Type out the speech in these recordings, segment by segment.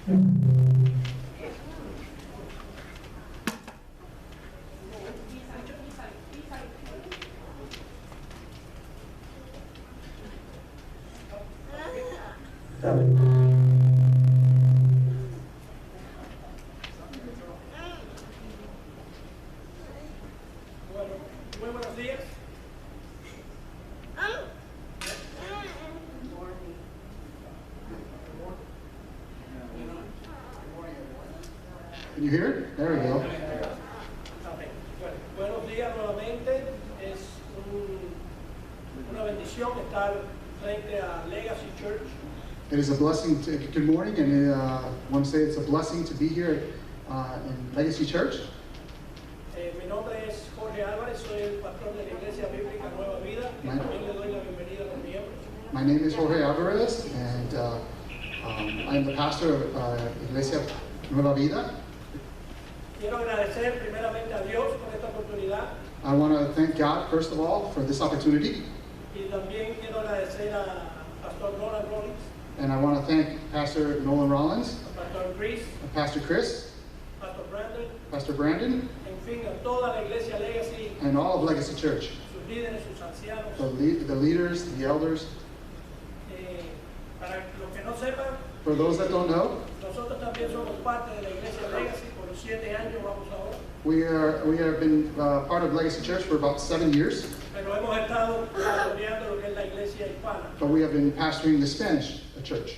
Muy buenos días. Can you hear it? There we go. Okay. Bueno, buenos días nuevamente. Es una bendición estar frente a Legacy Church. It is a blessing. Good morning, and I want to say it's a blessing to be here in Legacy Church. Mi nombre es Jorge Álvarez, soy el pastor de la Iglesia Bíblica Nueva Vida. Y también le doy la bienvenida a los miembros. My name is Jorge Alvarez, and I'm the pastor of Iglesia Nueva Vida. Quiero agradecer primeramente a Dios por esta oportunidad. I want to thank God, first of all, for this opportunity, Y también quiero agradecer a Pastor Nolan Rollins, and I want to thank Pastor Nolan Rollins, a Pastor Chris, Pastor Chris, Pastor Brandon, Pastor Brandon, en fin, a toda la Iglesia Legacy, and all of Legacy Church, sus líderes, sus ancianos. the leaders, the elders. Para los que no sepan, For those that don't know, nosotros también somos parte de la Iglesia Legacy por 7 años, vamos ahora. we have been part of Legacy Church for about 7 years, Pero hemos estado pastoreando lo que es la Iglesia Hispana. but we have been pastoring the Spanish church.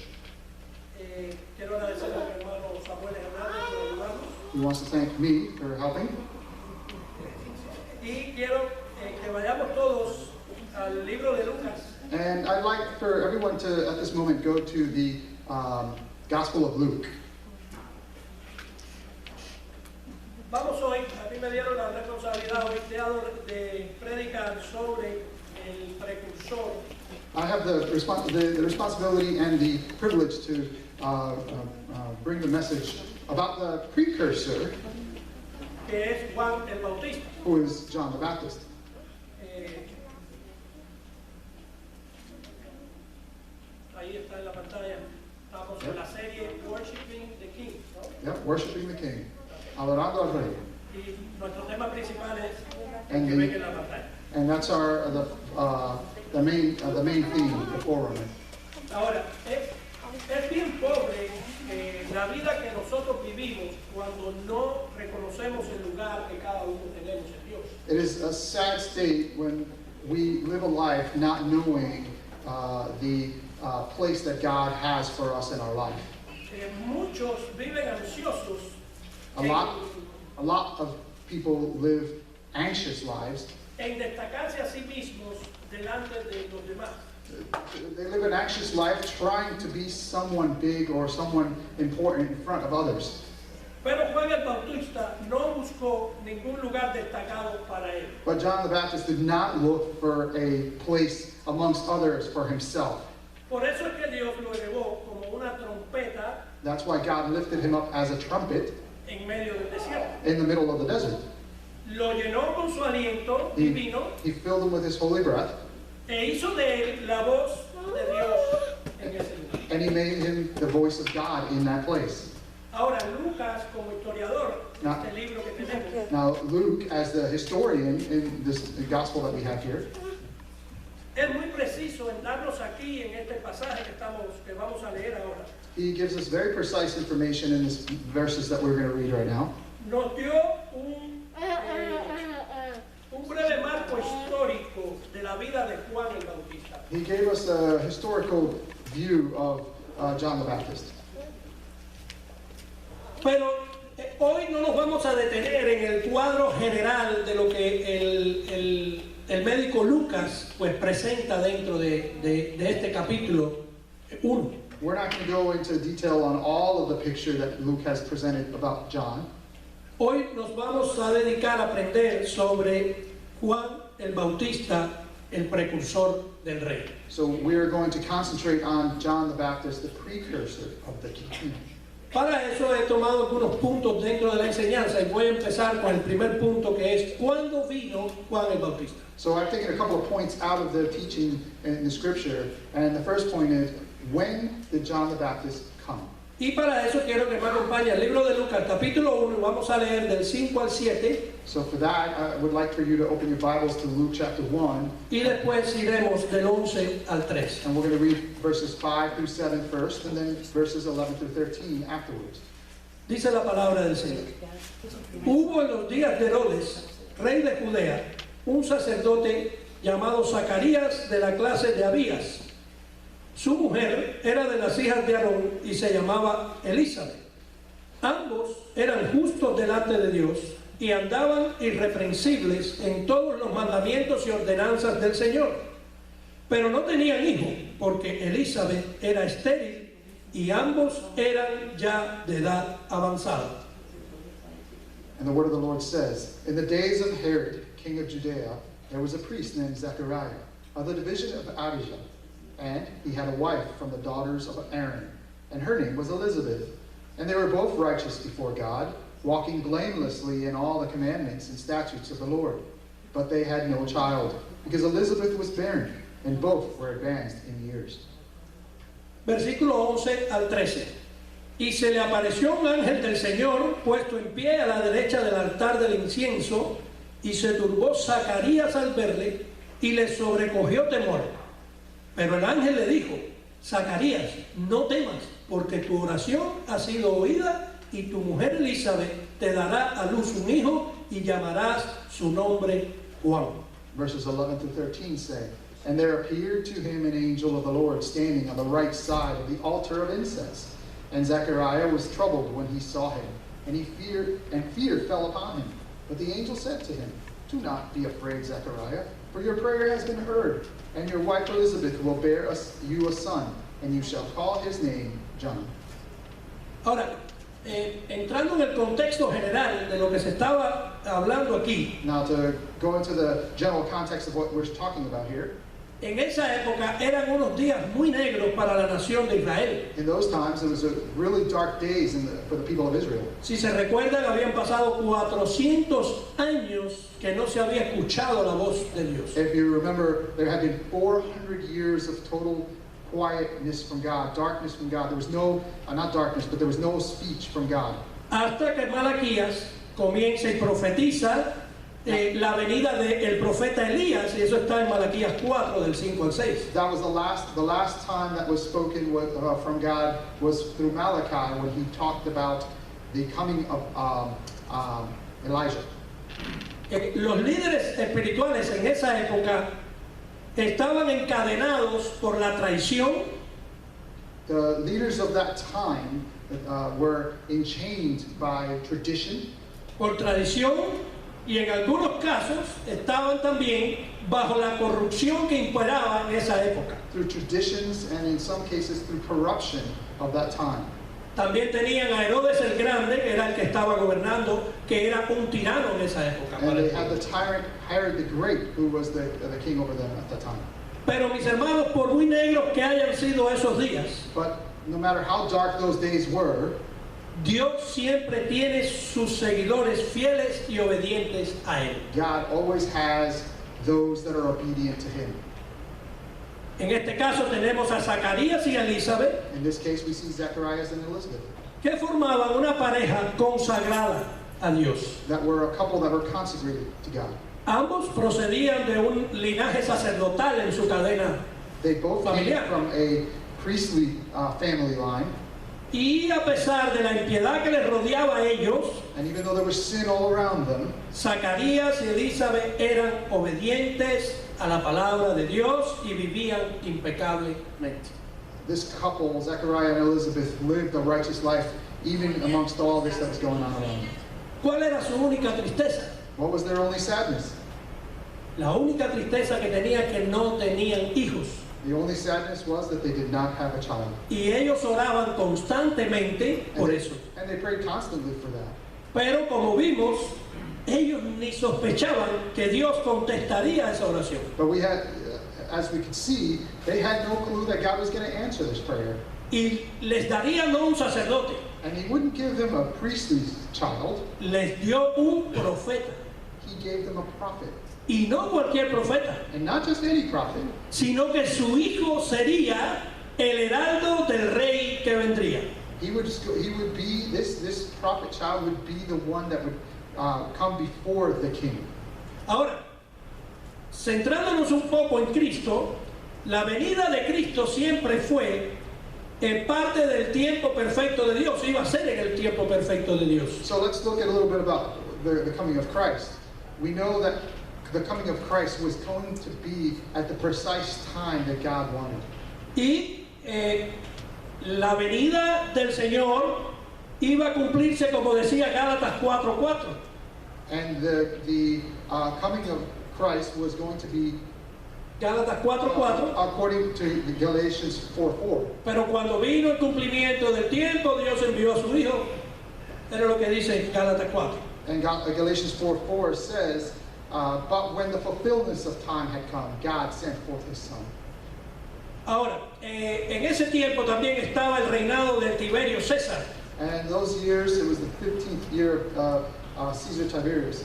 Quiero agradecer a mi hermano Samuel Hernández por ayudarnos. He wants to thank me for helping. Y quiero que vayamos todos al libro de Lucas. And I'd like for everyone to, at this moment, go to the Gospel of Luke. Vamos hoy, a mí me dieron la responsabilidad hoy de predicar sobre el precursor. I have the responsibility and the privilege to bring the message about the precursor, Que es Juan el Bautista. who is John the Baptist. Ahí está en la pantalla. Estamos en la serie Worshiping the King, ¿no? Yep, worshiping the King. Adorando al Rey. Y nuestro tema principal es And que the- ven en la pantalla. And that's the main theme, the forerunner. Ahora, es bien pobre la vida que nosotros vivimos cuando no reconocemos el lugar que cada uno tenemos en Dios. It is a sad state when we live a life not knowing the place that God has for us in our life. Muchos viven ansiosos A lot of people live anxious lives. en destacarse a sí mismos delante de los demás. They live an anxious life trying to be someone big or someone important in front of others. Pero Juan el Bautista no buscó ningún lugar destacado para él. But John the Baptist did not look for a place amongst others for himself. Por eso es que Dios lo elevó como una trompeta That's why God lifted him up as a trumpet en medio del desierto. in the middle of the desert. Lo llenó con su aliento divino He filled him with his holy breath, e hizo de él la voz de Dios en ese lugar. and he made him the voice of God in that place. Ahora, Lucas, como historiador, Now- este libro que tenemos, Now, Luke, as the historian in this gospel that we have here, es muy preciso en darnos aquí en este pasaje que vamos a leer ahora. he gives us very precise information in this verses that we're going to read right now. Nos dio un breve marco histórico de la vida de Juan el Bautista. He gave us a historical view of John the Baptist. Pero hoy no nos vamos a detener en el cuadro general de lo que el médico Lucas pues presenta dentro de este capítulo 1. We're not going to go into detail on all of the picture that Luke has presented about John. Hoy nos vamos a dedicar a aprender sobre Juan el Bautista, el precursor del rey. So we're going to concentrate on John the Baptist, the precursor of the king. Para eso he tomado algunos puntos dentro de la enseñanza y voy a empezar con el primer punto que es ¿cuándo vino Juan el Bautista? So I've taken a couple of points out of the teaching in the scripture, and the first point is, when did John the Baptist come? Y para eso quiero que me acompañe al libro de Lucas, capítulo 1, y vamos a leer del 5 al 7, So for that, I would like for you to open your Bibles to Luke chapter 1, y después iremos del 11 al 3. and we're going to read verses 5 through 7 first, and then verses 11 through 13 afterwards. Dice la palabra del Señor. Hubo en los días de Herodes, rey de Judea, un sacerdote llamado Zacarías de la clase de Abías. Su mujer era de las hijas de Aarón y se llamaba Elizabeth. Ambos eran justos delante de Dios y andaban irreprensibles en todos los mandamientos y ordenanzas del Señor. Pero no tenían hijo, porque Elizabeth era estéril y ambos eran ya de edad avanzada. And the word of the Lord says, In the days of Herod, king of Judea, there was a priest named Zechariah, of the division of Abijah. And he had a wife from the daughters of Aaron, and her name was Elizabeth. And they were both righteous before God, walking blamelessly in all the commandments and statutes of the Lord. But they had no child, because Elizabeth was barren, and both were advanced in years. Versículo 11 al 13. Y se le apareció un ángel del Señor puesto en pie a la derecha del altar del incienso, y se turbó Zacarías al verle, y le sobrecogió temor. Pero el ángel le dijo, Zacarías, no temas, porque tu oración ha sido oída, y tu mujer Elizabeth te dará a luz un hijo, y llamarás su nombre Juan. Verses 11 through 13 say, And there appeared to him an angel of the Lord standing on the right side of the altar of incense. And Zechariah was troubled when he saw him, and fear fell upon him. But the angel said to him, Do not be afraid, Zechariah, for your prayer has been heard, and your wife Elizabeth will bear you a son, and you shall call his name John. Ahora, entrando en el contexto general de lo que se estaba hablando aquí, Now to go into the general context of what we're talking about here, en esa época eran unos días muy negros para la nación de Israel. in those times it was a really dark days for the people of Israel. Si se recuerdan, habían pasado 400 años que no se había escuchado la voz de Dios. If you remember, there had been 400 years of total quietness from God, darkness from God. There was no, not darkness, but there was no speech from God. Hasta que Malaquías comienza y profetiza la venida del profeta Elías, y eso está en Malaquías 4, del 5 al 6. That was the last time that was spoken from God was through Malachi when he talked about the coming of Elijah. Los líderes espirituales en esa época estaban encadenados por la traición, The leaders of that time were enchained by tradition, por tradición, y en algunos casos estaban también bajo la corrupción que imperaba en esa época. through traditions, and in some cases through corruption of that time. También tenían a Herodes el Grande, que era el que estaba gobernando, que era un tirano en esa época. And they had the tyrant Herod the Great, who was the king over them at that time. Pero mis hermanos, por muy negros que hayan sido esos días, But no matter how dark those days were, Dios siempre tiene sus seguidores fieles y obedientes a Él. God always has those that are obedient to him. En este caso tenemos a Zacarías y a Elizabeth, In this case, we see Zacharias and Elizabeth, que formaban una pareja consagrada a Dios. that were a couple that were consecrated to God. Ambos procedían de un linaje sacerdotal en su cadena, They both came Familiar. from a priestly family line, y a pesar de la impiedad que les rodeaba a ellos, and even though there was sin all around them, Zacarías y Elizabeth eran obedientes a la palabra de Dios y vivían impecablemente. this couple, Zechariah and Elizabeth, lived a righteous life even amongst all this that was going on around them. ¿Cuál era su única tristeza? What was their only sadness? La única tristeza que tenía que no tenían hijos. The only sadness was that they did not have a child. Y ellos oraban constantemente por eso. And they prayed constantly for that. Pero como vimos, ellos ni sospechaban que Dios contestaría esa oración. But we had, as we could see, they had no clue that God was going to answer this prayer. Y les daría no un sacerdote, And he wouldn't give them a priestly child, les dio un profeta. he gave them a prophet. Y no cualquier profeta, And not just any prophet, sino que su hijo sería el heraldo del rey que vendría. he he would be this prophet child would be the one that would come before the king. Ahora, centrándonos un poco en Cristo, la venida de Cristo siempre fue en parte del tiempo perfecto de Dios, iba a ser en el tiempo perfecto de Dios. So let's look at a little bit about the coming of Christ. We know that the coming of Christ was going to be at the precise time that God wanted. Y la venida del Señor iba a cumplirse, como decía Gálatas 4:4. And the coming of Christ was going to be Gálatas 4:4. according to Galatians 4:4. Pero cuando vino el cumplimiento del tiempo, Dios envió a su Hijo. Era lo que dice Gálatas 4. And Galatians 4:4 says, but when the fulfillment of time had come, God sent forth His Son. Ahora, en ese tiempo también estaba el reinado de Tiberio César. And in those years, it was the 15th year of Caesar Tiberius.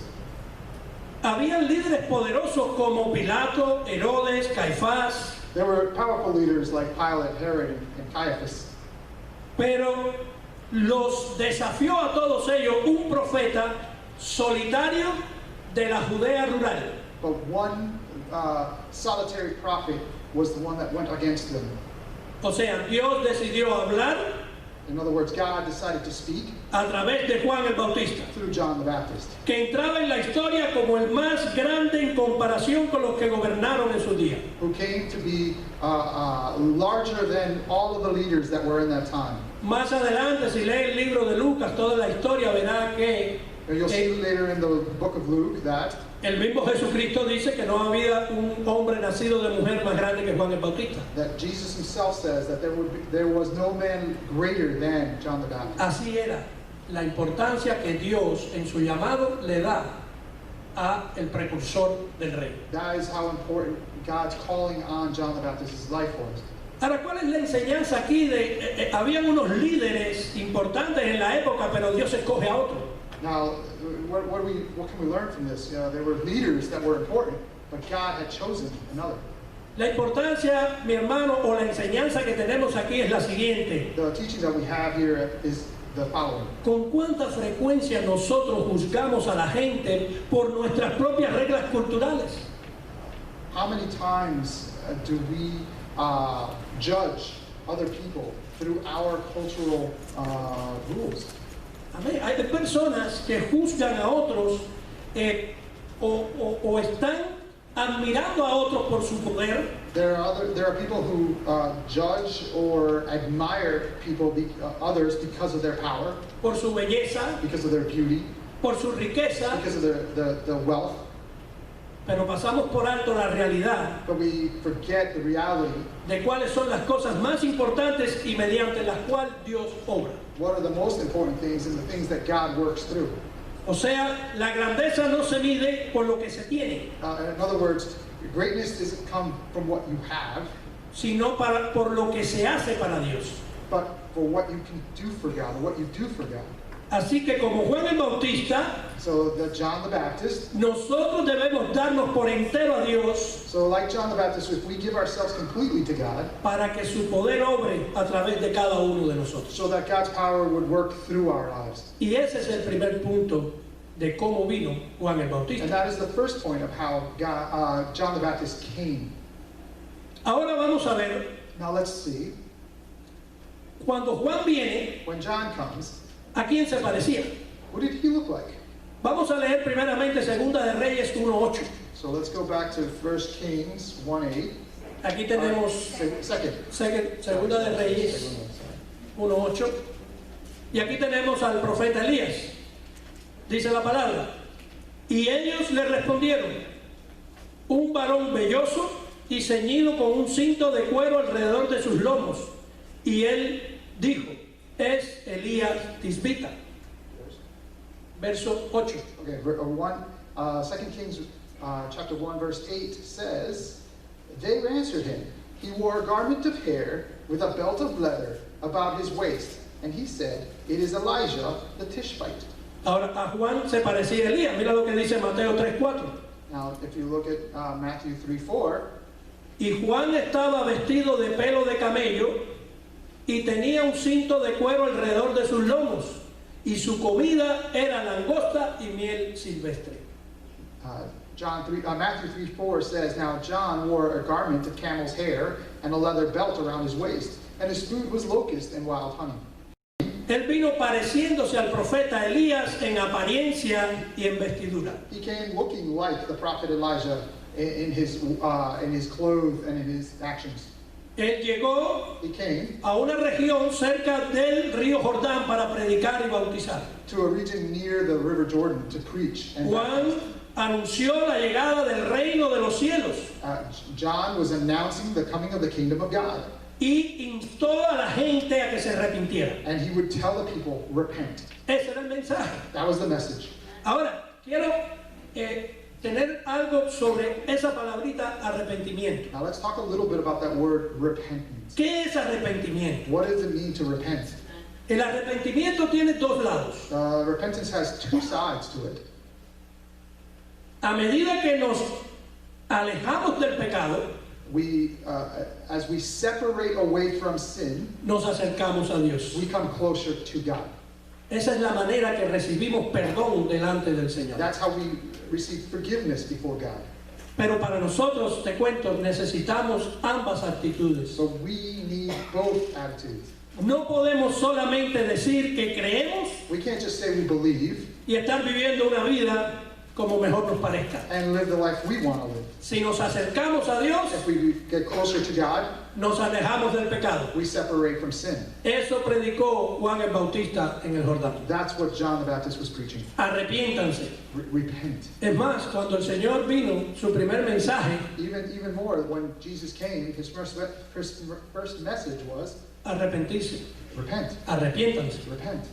Habían líderes poderosos como Pilato, Herodes, Caifás, There were powerful leaders like Pilate, Herod, and Caiaphas. pero los desafió a todos ellos un profeta solitario de la Judea rural. But one solitary prophet was the one that went against them. O sea, Dios decidió hablar In other words, God decided to speak a través de Juan el Bautista, through John the Baptist, que entraba en la historia como el más grande en comparación con los que gobernaron en su día. who came to be larger than all of the leaders that were in that time. Más adelante, si lee el libro de Lucas, toda la historia, verá que And you'll see later in the book of Luke that el mismo Jesucristo dice que no había un hombre nacido de mujer más grande que Juan el Bautista. Jesus himself says that there was no man greater than John the Baptist. Así era la importancia que Dios en su llamado le da a el precursor del rey. That is how important God's calling on John the Baptist's life was. Ahora, ¿cuál es la enseñanza aquí? Habían unos líderes importantes en la época, pero Dios escoge a otro. Now, what can we learn from this? There were leaders that were important, but God had chosen another. La importancia, mi hermano, o la enseñanza que tenemos aquí es la siguiente. The teaching that we have here is the following. ¿Con cuánta frecuencia nosotros juzgamos a la gente por nuestras propias reglas culturales? How many times do we judge other people through our cultural rules? Amén. Hay personas que juzgan a otros o están admirando a otros por su poder. There are people who judge or admire others because of their power, Por su belleza, because of their beauty, por su riqueza, because of the wealth. pero pasamos por alto la realidad But we forget the reality. de cuáles son las cosas más importantes y mediante las cuales Dios obra. What are the most important things and the things that God works through? O sea, la grandeza no se mide por lo que se tiene, In other words, greatness doesn't come from what you have, sino por lo que se hace para Dios. but for what you can do for God, or what you do for God. Así que como Juan el Bautista, So that John the Baptist, nosotros debemos darnos por entero a Dios so like John the Baptist, if we give ourselves completely to God, para que su poder obre a través de cada uno de nosotros. so that God's power would work through our lives. Y ese es el primer punto de cómo vino Juan el And Bautista. that is the first point of how John the Baptist came. Ahora vamos a ver, Now let's see, cuando Juan viene, when John comes, ¿a quién se parecía? what did he look like? Vamos a leer primeramente Segunda de Reyes 1:8. So let's go back to 1 Kings 1:8. Aquí tenemos Segunda de Reyes 1:8. Y aquí tenemos al profeta Elías. Dice la palabra. Y ellos le respondieron, un varón velloso y ceñido con un cinto de cuero alrededor de sus lomos. Y él dijo, es Elías Tisbita. Verso 8. Okay, 2 Kings chapter 1 verse 8 says, they answered him, he wore a garment of hair with a belt of leather about his waist, and he said, it is Elijah the Tishbite. Ahora a Juan se parecía a Elías. Mira lo que dice Mateo 3:4. Now if you look at Matthew 3:4, Y Juan estaba vestido de pelo de camello y tenía un cinto de cuero alrededor de sus lomos, y su comida era langosta y miel silvestre. Matthew 3:4 says, Now John wore a garment of camel's hair and a leather belt around his waist, and his food was locust and wild honey. Él vino pareciéndose al profeta Elías en apariencia y en vestidura. He came looking like the prophet Elijah in his clothes and in his actions. Él llegó He came a una región cerca del río Jordán para predicar y bautizar. to a region near the river Jordan to preach. And Juan anunció la llegada del reino de los cielos John was announcing the coming of the kingdom of God. y instó a la gente a que se arrepintiera. And he would tell the people, repent. Ese era el mensaje. That was the message. Ahora, quiero tener algo sobre esa palabrita arrepentimiento. Now let's talk a little bit about that word repentance. ¿Qué es arrepentimiento? What does it mean to repent? El arrepentimiento tiene dos lados. Repentance has two sides to it. A medida que nos alejamos del pecado, As we separate away from sin, nos acercamos a Dios. we come closer to God. Esa es la manera que recibimos perdón delante del Señor. That's how we receive forgiveness before God. Pero para nosotros, te cuento, necesitamos ambas actitudes. So we need both attitudes. No podemos solamente decir que creemos We can't just say we believe y estar viviendo una vida como mejor nos parezca. and live the life we want to live. Si nos acercamos a Dios, If we get closer to God, nos alejamos del pecado. we separate from sin. Eso predicó Juan el Bautista en el Jordán. That's what John the Baptist was preaching. Arrepiéntanse. Repent. Es más, cuando el Señor vino, su primer mensaje, Even more, when Jesus came, his first message was, arrepentirse, repent, arrepiéntanse. repent.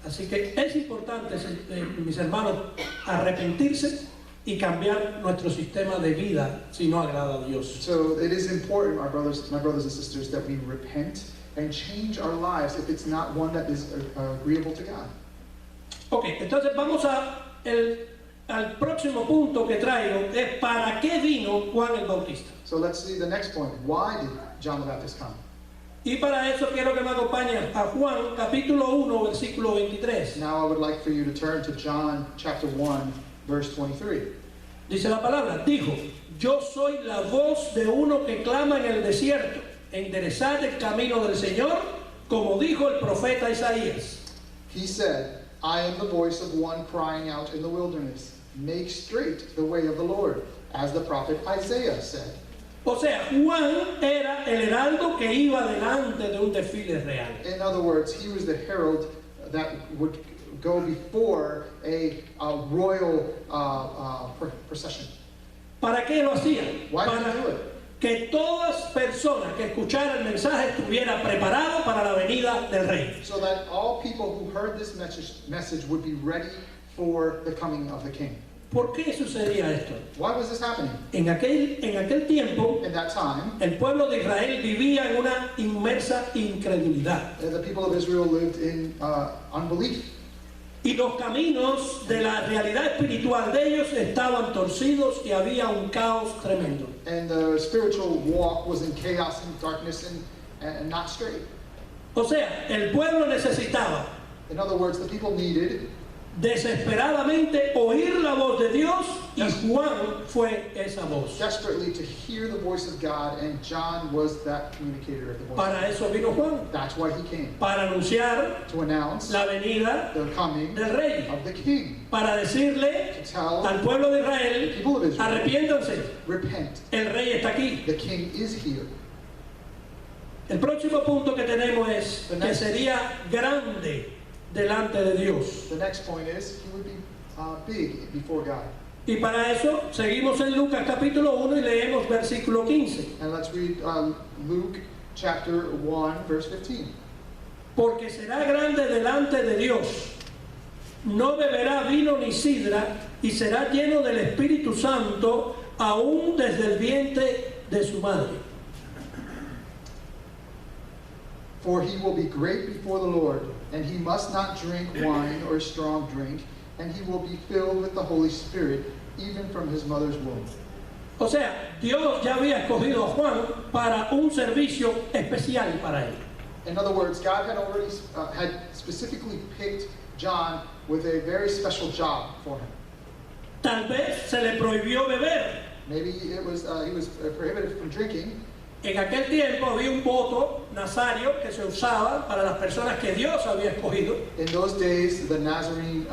Así que es importante, mis hermanos, arrepentirse y cambiar nuestro sistema de vida si no agrada a Dios. So it is important, my brothers and sisters, that we repent and change our lives if it's not one that is agreeable to God. Ok, entonces vamos al próximo punto que traigo, es ¿para qué vino Juan el Bautista? So let's see the next point. Why did John the Baptist come? Y para eso quiero que me acompañen a Juan capítulo 1, versículo 23. Now I would like for you to turn to John chapter 1, verse 23. Dice la palabra, dijo, yo soy la voz de uno que clama en el desierto, enderezad el camino del Señor, como dijo el profeta Isaías. He said, I am the voice of one crying out in the wilderness, make straight the way of the Lord, as the prophet Isaiah said. O sea, Juan era el heraldo que iba delante de un desfile real. In other words, he was the herald that would go before a royal procession. ¿Para qué lo hacía? Why did he do Para it? que todas personas que escucharan el mensaje estuvieran preparadas para la venida del rey. So that all people who heard this message would be ready for the coming of the king. ¿Por qué sucedía esto? Why was this happening? En aquel tiempo, In that time, el pueblo de Israel vivía en una inmersa incredulidad. the people of Israel lived in unbelief. Y los caminos de la realidad espiritual de ellos estaban torcidos y había un caos tremendo. And the spiritual walk was in chaos and darkness and not straight. O sea, el pueblo necesitaba In other words, the people needed desesperadamente oír la voz de Dios y Juan fue esa voz. desperately to hear the voice of God, and John was that communicator of the voice. Para eso vino Juan, That's why he came, para anunciar to announce la venida the coming del rey, of the king, para decirle to tell al pueblo de the Israel, people of Israel, arrepiéntanse, repent, el rey está aquí. the king is here. El próximo punto que tenemos es que sería grande delante de Dios. The next point is he would be big before God. Y para eso seguimos en Lucas capítulo 1 y leemos versículo 15. And let's read Luke chapter 1, verse 15. Porque será grande delante de Dios, no beberá vino ni sidra, y será lleno del Espíritu Santo aún desde el vientre de su madre. For he will be great before the Lord, and he must not drink wine or strong drink, and he will be filled with the Holy Spirit, even from his mother's womb. O sea, Dios ya había escogido a Juan para un servicio especial para él. In other words, God had already had specifically picked John with a very special job for him. Tal vez se le prohibió beber. Maybe it was he was prohibited from drinking. En aquel tiempo había un voto nazario que se usaba para las personas que Dios había escogido. In those days, the Nazarene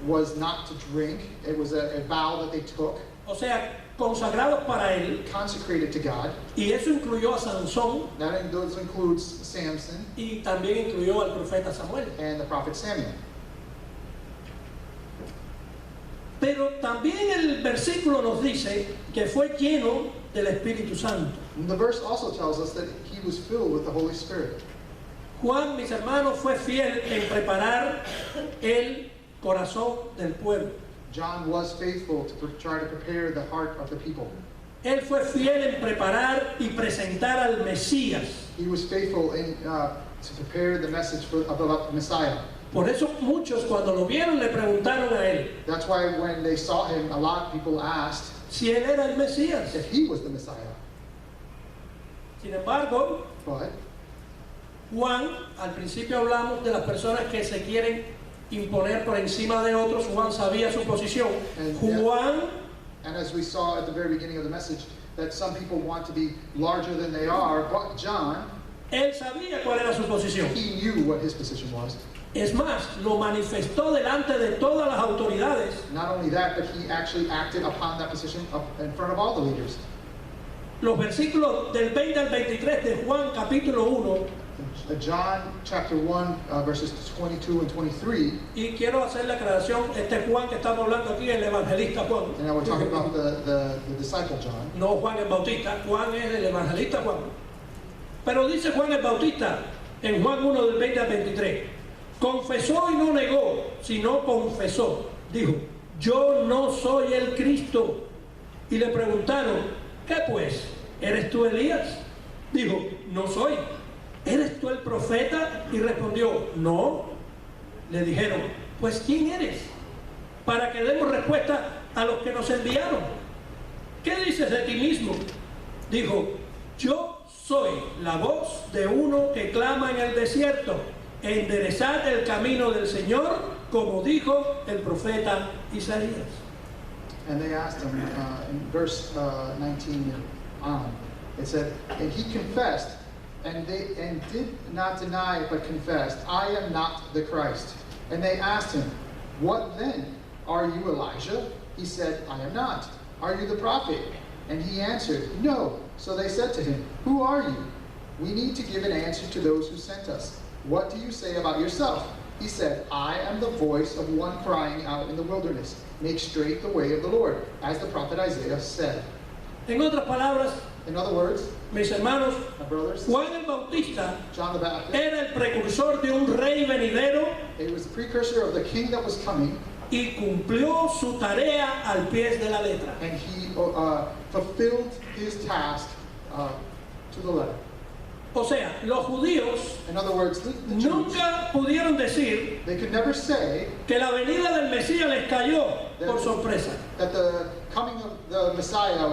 was not to drink. It was a vow that they took, O sea, consagrados para él. consecrated to God. Y eso incluyó a Sansón Those includes Samson y también incluyó al profeta Samuel. and the prophet Samuel. Pero también el versículo nos dice que fue lleno del Espíritu Santo. And the verse also tells us that he was filled with the Holy Spirit. Juan, mis hermanos, fue fiel en preparar el corazón del pueblo. John was faithful to try to prepare the heart of the people. Él fue fiel en preparar y presentar al Mesías. He was faithful in to prepare the message about the Messiah. Por eso muchos cuando lo vieron le preguntaron a él That's why when they saw him, a lot of people asked si él era el Mesías. if he was the Messiah. Sin embargo, But Juan, al principio hablamos de las personas que se quieren imponer por encima de otros. Juan sabía su posición. Juan and as we saw at the very beginning of the message, that some people want to be larger than they are, but John, él sabía cuál era su posición. he knew what his position was. Es más, lo manifestó delante de todas las autoridades. Not only that, but he actually acted upon that position in front of all the leaders. Los versículos del 20 al 23 de Juan capítulo 1, John chapter 1, verses 22 and 23, y quiero hacer la aclaración, este Juan que estamos hablando aquí, el evangelista Juan. and now we're talking about the disciple John. No Juan el Bautista, Juan es el evangelista Juan. Pero dice Juan el Bautista en Juan 1 del 20 al 23, confesó y no negó, sino confesó. Dijo, yo no soy el Cristo. Y le preguntaron, ¿qué pues? ¿Eres tú Elías? Dijo, no soy. ¿Eres tú el profeta? Y respondió, no. Le dijeron, pues ¿quién eres? Para que demos respuesta a los que nos enviaron. ¿Qué dices de ti mismo? Dijo, yo soy la voz de uno que clama en el desierto, enderezad el camino del Señor, como dijo el profeta Isaías. And they asked him in verse 19 on, it said, and he confessed, and did not deny but confessed, I am not the Christ. And they asked him, what then? Are you Elijah? He said, I am not. Are you the prophet? And he answered, no. So they said to him, who are you? We need to give an answer to those who sent us. What do you say about yourself? He said, I am the voice of one crying out in the wilderness, make straight the way of the Lord, as the prophet Isaiah said. En otras palabras, In other words, mis hermanos, my brothers, Juan el Bautista John the Baptist, era el precursor de un rey venidero he was the precursor of the king that was coming, y cumplió su tarea al pie de la letra. and he fulfilled his task to the letter. O sea, los judíos In other words, the Jews, nunca pudieron decir they could never say que la venida del Mesías les cayó por sorpresa. that the coming of the Messiah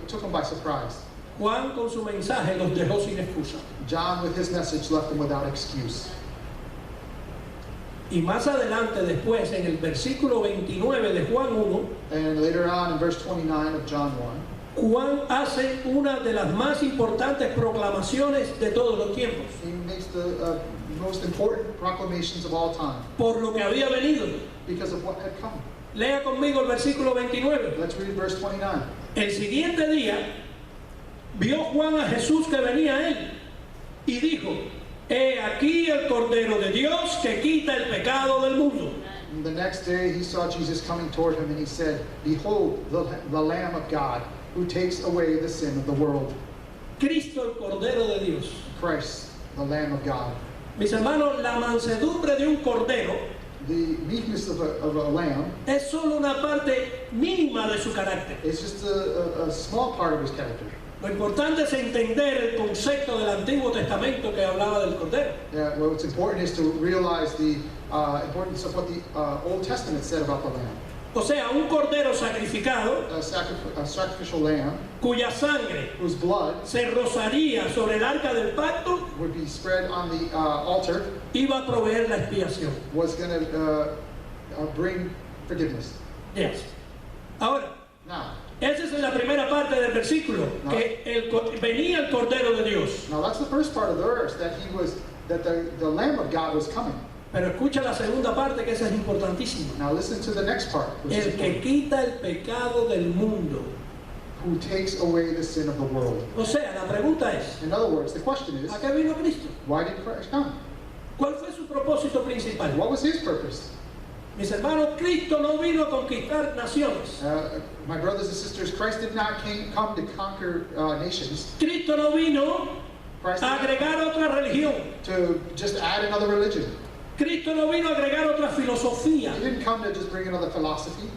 took them by surprise. Juan con su mensaje los dejó sin excusa. John, with his message, left them without excuse. Y más adelante, después, en el versículo 29 de Juan 1, And later on, in verse 29 of John 1, Juan hace una de las más importantes proclamaciones de todos los tiempos, he makes the most important proclamations of all time por lo que había venido. because of what had come. Lea conmigo el versículo 29. Let's read verse 29. El siguiente día, vio Juan a Jesús que venía a él y dijo, he aquí el Cordero de Dios que quita el pecado del mundo. And the next day he saw Jesus coming toward him, and he said, behold, the Lamb of God, who takes away the sin of the world. Cristo el Cordero de Dios. Christ, the Lamb of God. Mis hermanos, la mansedumbre de un cordero The meekness of a lamb es solo una parte mínima de su carácter. is just a small part of his character. Lo importante es entender el concepto del Antiguo Testamento que hablaba del cordero. Well, what's important is to realize the importance of what the Old Testament said about the lamb. o sea, un cordero sacrificado, a sacrificial lamb, cuya sangre whose blood se rozaría sobre el arca del pacto, would be spread on the altar, iba a proveer la expiación. was going to bring forgiveness. Yes. Ahora, Now, esa es la primera parte del versículo, que venía el Cordero de Dios. that's the first part of the verse, that the Lamb of God was coming. Pero escucha la segunda parte, que esa es importantísima. Now listen to the next part, which is El que quita el pecado del mundo. who takes away the sin of the world. O sea, la pregunta es, In other words, the question is, ¿a qué vino Cristo? why did Christ come? ¿Cuál fue su propósito principal? What was his purpose? Mis hermanos, Cristo no vino a conquistar naciones. My brothers and sisters, Christ did not come to conquer nations. Cristo no vino Christ a did agregar otra religión. not to just add another religion. Cristo no vino a agregar otra filosofía. He didn't come to just bring another philosophy.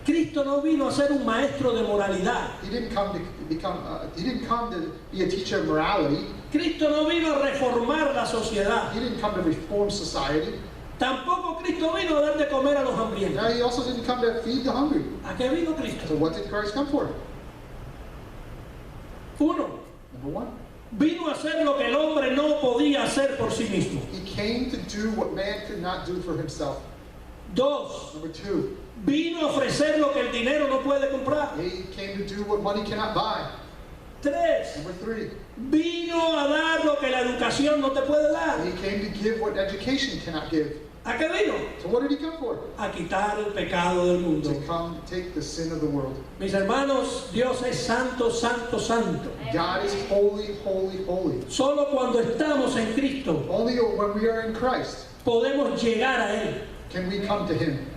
Cristo no vino a ser un maestro de moralidad. He didn't come to become. He didn't come to be a teacher of morality. Cristo no vino a reformar la sociedad. He didn't come to reform society. Tampoco Cristo vino a dar de comer a los hambrientos. Now, he also didn't come to feed the hungry. ¿A qué vino So Cristo? what did Christ come for? Uno, Number one, vino a hacer lo que el hombre no podía hacer por sí mismo. he came to do what man could not do for himself. Dos, Number two, vino a ofrecer lo que el dinero no puede comprar. he came to do what money cannot buy. Tres, Number three, vino a dar lo que la educación no te puede dar. he came to give what education cannot give. ¿A qué vino? So what did he come for? A quitar el pecado del mundo. To come take the sin of the world. Mis hermanos, Dios es santo, santo, santo. God is holy, holy, holy. Solo cuando estamos en Cristo Only when we are in Christ podemos llegar a Él. can we come to him.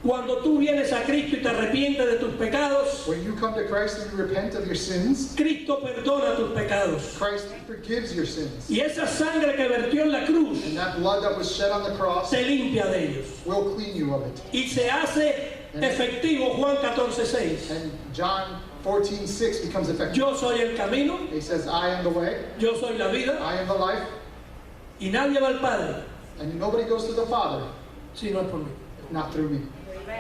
Cuando tú vienes a Cristo y te arrepientes de tus pecados, When you come to Christ and you repent of your sins, Cristo perdona tus pecados. Christ forgives your sins. Y esa sangre que vertió en la cruz And that blood that was shed on the cross te limpia de ellos. will clean you of it. Y se hace efectivo Juan 14:6. And John 14:6 becomes effective. Yo soy el camino, He says, I am the way, yo soy la vida, I am the life, y nadie va al Padre and nobody goes to the Father si no es por mí. if not through me.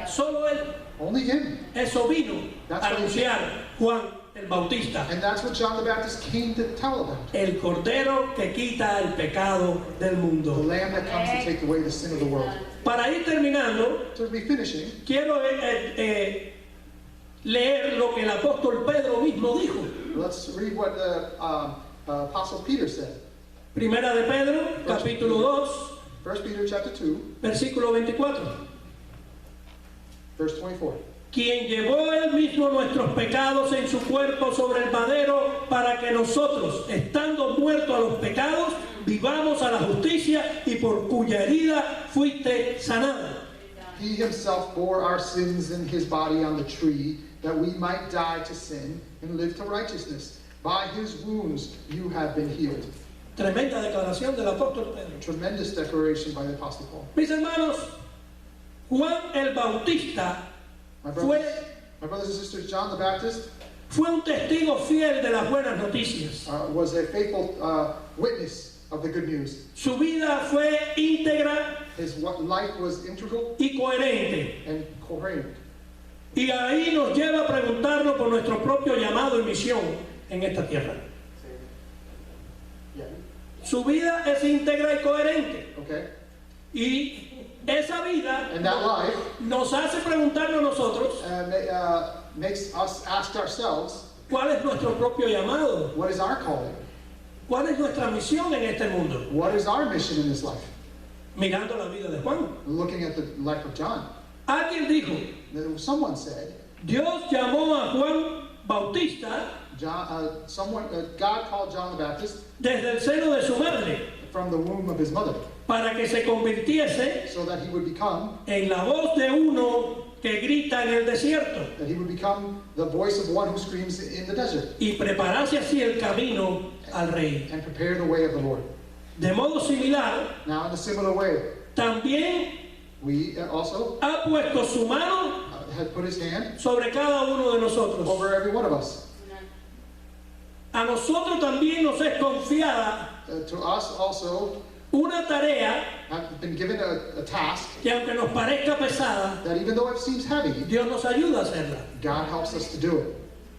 Solo Él. Only him. Eso vino a anunciar Juan el Bautista. And that's what John the Baptist came to tell about. El Cordero que quita el pecado del The mundo. Lamb that comes to take away the sin of the world. Para ir terminando, To be finishing, quiero leer lo que el apóstol Pedro mismo dijo. let's read what the Apostle Peter said. Primera de Pedro, capítulo 2, 1 Peter chapter 2, versículo 24. verse 24. Quien llevó él mismo nuestros pecados en su cuerpo sobre el madero para que nosotros, estando muertos a los pecados, vivamos a la justicia y por cuya herida fuiste sanado. He himself bore our sins in his body on the tree, that we might die to sin and live to righteousness. By his wounds you have been healed. Tremenda declaración del apóstol Pedro. Tremendous declaration by the Apostle Paul. Mis hermanos, Juan el Bautista My brothers and sisters, John the Baptist fue un testigo fiel de las buenas noticias. was a faithful witness of the good news. Su vida fue íntegra His life was integral y coherente. and coherent. Y ahí nos lleva a preguntarnos por nuestro propio llamado y misión en esta tierra. Yeah. Su vida es íntegra y coherente. Okay. Y esa vida And that life nos hace preguntarnos nosotros makes us ask ourselves, cuál es nuestro propio llamado, what is our calling? cuál es nuestra misión en este mundo. What is our mission in this life? Mirando la vida de Juan. Looking at the life of John. Alguien dijo, Someone said, Dios llamó a Juan Bautista God called John the Baptist desde el seno de su madre from the womb of his mother, para que se convirtiese so that he would become en la voz de uno que grita en el desierto the voice of one who screams in the desert, y preparase así el camino al rey. and prepare the way of the Lord. De modo similar, Now, in a similar way, también we also ha puesto su mano had put his hand sobre cada uno de nosotros. over every one of us. A nosotros también nos es confiada To us also Una tarea have been given a task que aunque nos parezca pesada, that even though it seems heavy, Dios nos ayuda a hacerla. God helps us to do it.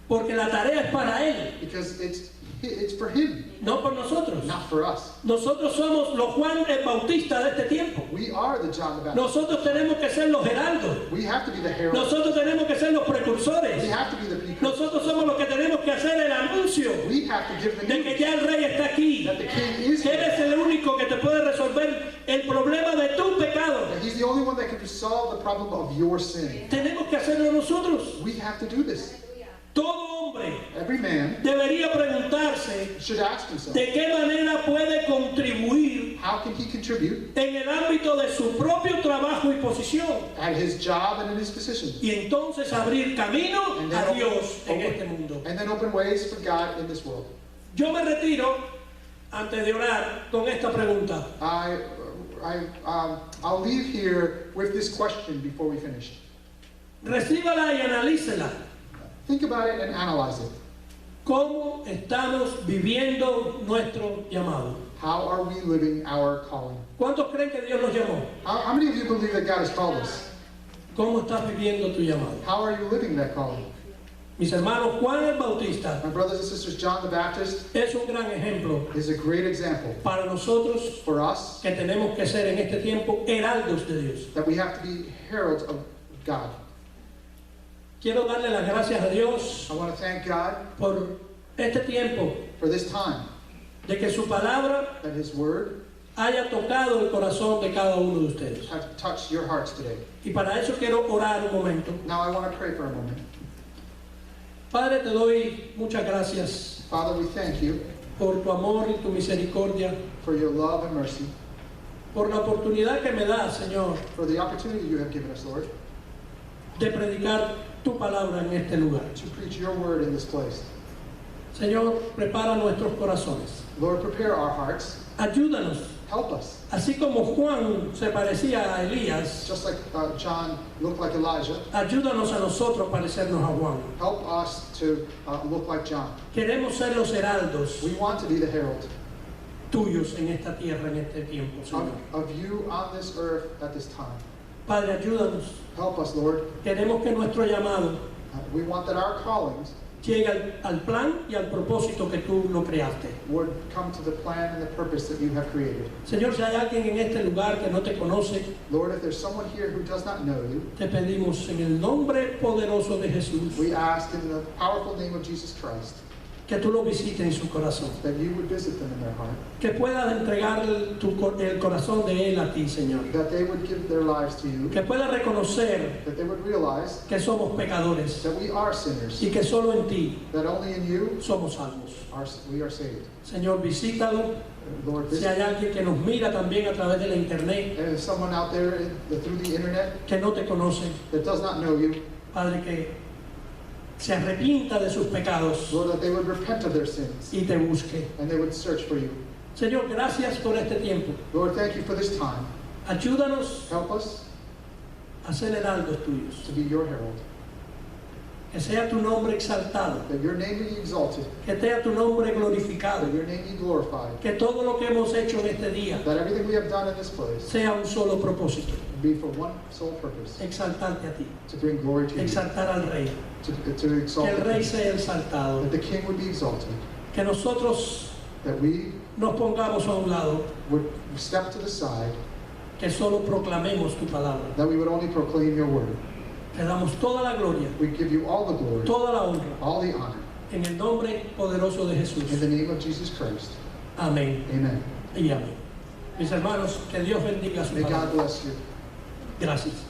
Porque la tarea es para Él, Because it's for Him, no por nosotros. not for us. Nosotros somos los Juan el Bautista de este tiempo. We are the John the Baptist. Nosotros tenemos que ser los heraldos. We have to be the herald. Nosotros tenemos que ser los We precursores. have to be the precursor. Nosotros somos los que tenemos que hacer el anuncio We have to give the de que news ya el rey está aquí. that the King is Que Él here. es el único que te puede resolver el problema de tu pecado. That He's the only one that can solve the problem of your sin. Tenemos que hacerlo nosotros. We have to do this. Todo hombre Every man debería preguntarse should ask himself, de qué manera puede contribuir how can he contribute en el ámbito de su propio trabajo y posición, at his job and in his position, y entonces abrir camino and a then, Dios en open, este mundo. and then open ways for God in this world. Yo me retiro antes de orar con esta pregunta. I'll leave here with this question before we finish. Recíbala y analícela. Think about it and analyze it. ¿Cómo estamos viviendo nuestro llamado? How are we living our calling? ¿Cuántos creen que Dios nos llamó? How many of you believe that God has called us? ¿Cómo estás viviendo tu llamado? How are you living that calling? Mis hermanos, Juan el Bautista My brothers and sisters, John the Baptist es un gran ejemplo is a great example para nosotros for us que tenemos que ser en este tiempo heraldos de Dios. that we have to be heralds of God. Quiero darle las gracias a Dios I want to thank God por este tiempo for this time, de que su palabra that His Word haya tocado el corazón de cada uno de ustedes. have touched your hearts today. Y para eso quiero orar un momento. Now I want to pray for a moment. Padre, te doy muchas gracias Father, we thank you por tu amor y tu misericordia, for your love and mercy, por la oportunidad que me das, Señor, for the opportunity you have given us, Lord, de predicar tu palabra en este lugar. to preach your word in this place. Señor, prepara nuestros corazones. Lord, prepare our hearts. Ayúdanos. Help us. Así como Juan se parecía a Elías, Just like John looked like Elijah, ayúdanos a nosotros a parecernos a Juan. help us to look like John. Queremos ser los heraldos We want to be the herald tuyos en esta tierra, en este tiempo, Señor. of you on this earth at this time. Padre, ayúdanos. Help us, Lord. Queremos que nuestro llamado We want that our callings llegue al plan y al propósito que tú lo creaste. would come to the plan and the purpose that you have created. Señor, si hay alguien en este lugar que no te conoce, Lord, if there's someone here who does not know you, te pedimos en el nombre poderoso de Jesús we ask in the powerful name of Jesus Christ que tú lo visites en su corazón, that you would visit them in their heart, que puedas entregar el corazón de él a ti, Señor, that they would give their lives to you, que pueda reconocer that they would realize que somos pecadores that we are sinners, y que solo en ti that only in you somos salvos. we are saved. Señor, visítalo. Lord, Si visit. hay alguien que nos mira también a través de la internet, And if someone out there through the internet que no te conoce, that does not know you, Padre, que se arrepienta de sus pecados Lord, that they would repent of their sins y te busque. and they would search for you. Señor, gracias por este tiempo. Lord, thank you for this time. Ayúdanos Help us a ser heraldos tuyos. to be your herald, Que sea tu nombre exaltado, that your name be exalted, que sea tu nombre glorificado, that your name be glorified, que todo lo que hemos hecho en este día that everything we have done in this place sea un solo propósito, be for one sole purpose, exaltarte a ti, to bring glory to you, exaltar al Rey, to exalt que el the Rey King, sea exaltado, that the King would be exalted, que nosotros that we nos pongamos a un lado, would step to the side, que solo proclamemos tu palabra. that we would only proclaim your word. Te damos toda la gloria, We give you all the glory, toda la honra, all the honor, en el nombre poderoso de Jesús. in the name of Jesus Christ. Amén Amen. y amén. Mis hermanos, que Dios bendiga su May God palabra. bless you. Gracias.